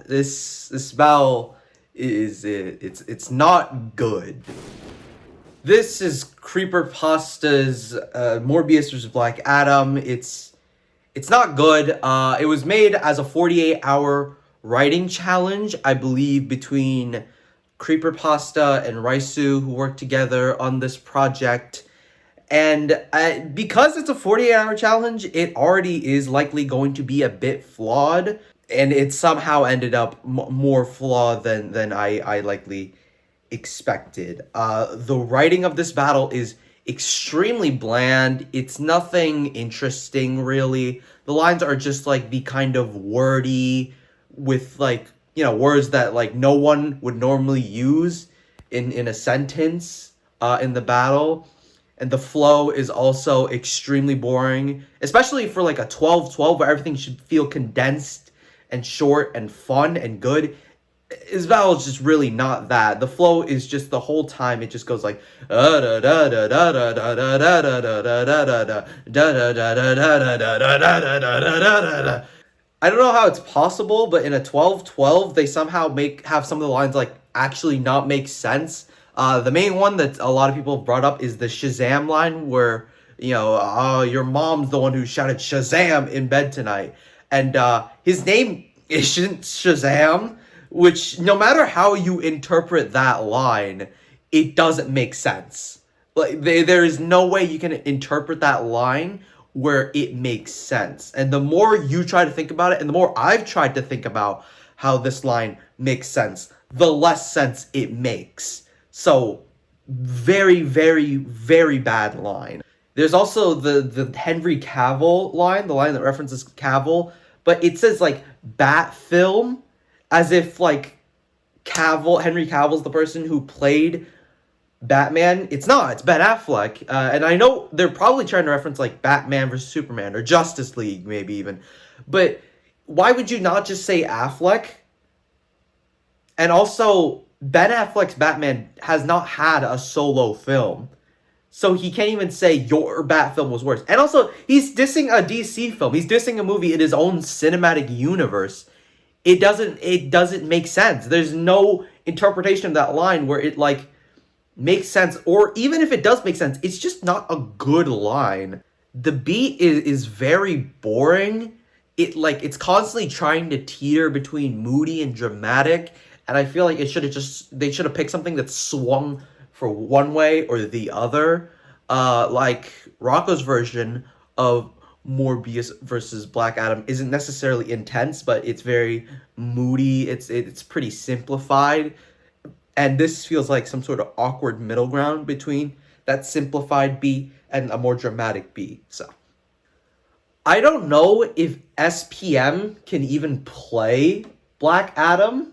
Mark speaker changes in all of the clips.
Speaker 1: this battle it's not good. This is CreeperPasta's Morbius vs. Black Adam. It's not good. It was made as a 48-hour writing challenge, I believe, between CreeperPasta and Raisu, who worked together on this project. And because it's a 48-hour challenge, it already is likely going to be a bit flawed. And it somehow ended up more flawed than I likely expected. The writing of this battle is extremely bland. It's nothing interesting, really. The lines are just like the kind of wordy with like, words that like no one would normally use in a sentence in the battle. And the flow is also extremely boring, especially for like a 12-12 where everything should feel condensed and short and fun and good. His battle is just really not that. The flow is just the whole time it just goes like I don't know how it's possible, but in a 12-12 they somehow have some of the lines like actually not make sense. The main one that a lot of people have brought up is the Shazam line where, your mom's the one who shouted Shazam in bed tonight. And his name isn't Shazam, which no matter how you interpret that line, it doesn't make sense. Like there is no way you can interpret that line where it makes sense. And the more you try to think about it, and the more I've tried to think about how this line makes sense, the less sense it makes. So, very, very, very bad line. There's also the Henry Cavill line, the line that references Cavill, but it says, like, Bat Film, as if, like, Henry Cavill's the person who played Batman. It's not. It's Ben Affleck. And I know they're probably trying to reference, like, Batman vs. Superman, or Justice League, maybe even. But why would you not just say Affleck? And also, Ben Affleck's Batman has not had a solo film. So he can't even say your Bat film was worse. And also, he's dissing a DC film. He's dissing a movie in his own cinematic universe. It doesn't make sense. There's no interpretation of that line where it, like, makes sense. Or even if it does make sense, it's just not a good line. The beat is very boring. It's constantly trying to teeter between moody and dramatic. And I feel like they should have picked something that swung for one way or the other. Like Rocco's version of Morbius versus Black Adam isn't necessarily intense, but it's very moody. It's pretty simplified. And this feels like some sort of awkward middle ground between that simplified beat and a more dramatic beat. So I don't know if SPM can even play Black Adam.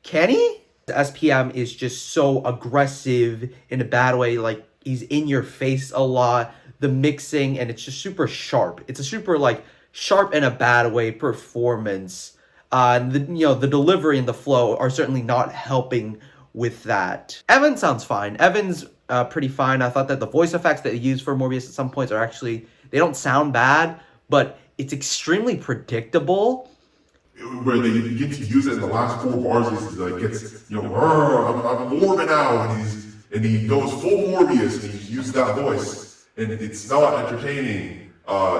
Speaker 1: Can he? The SPM is just so aggressive in a bad way. Like, he's in your face a lot. The mixing, and it's just super sharp. It's a super, like, sharp in a bad way performance. And the delivery and the flow are certainly not helping with that. Evan sounds fine. Evan's pretty fine. I thought that the voice effects that they use for Morbius at some points are actually, they don't sound bad, but it's extremely predictable.
Speaker 2: Where they begin to use it in the last 4 bars, he's like, I'm Morbid now, and he goes full Morbius, and he uses that voice, and it's not entertaining,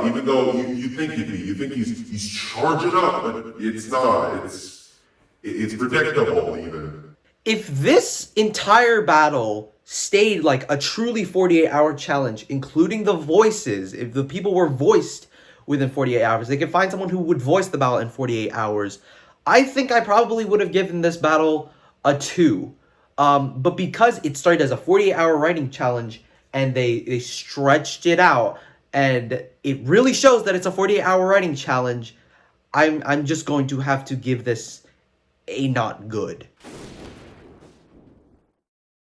Speaker 2: even though you think it'd be. You think he's charging up, but it's not. It's predictable, even.
Speaker 1: If this entire battle stayed like a truly 48-hour challenge, including the voices, if the people were voiced within 48 hours, they could find someone who would voice the battle in 48 hours, I think I probably would have given this battle a 2. But because it started as a 48-hour writing challenge and they stretched it out, and it really shows that it's a 48-hour writing challenge, I'm just going to have to give this a not good.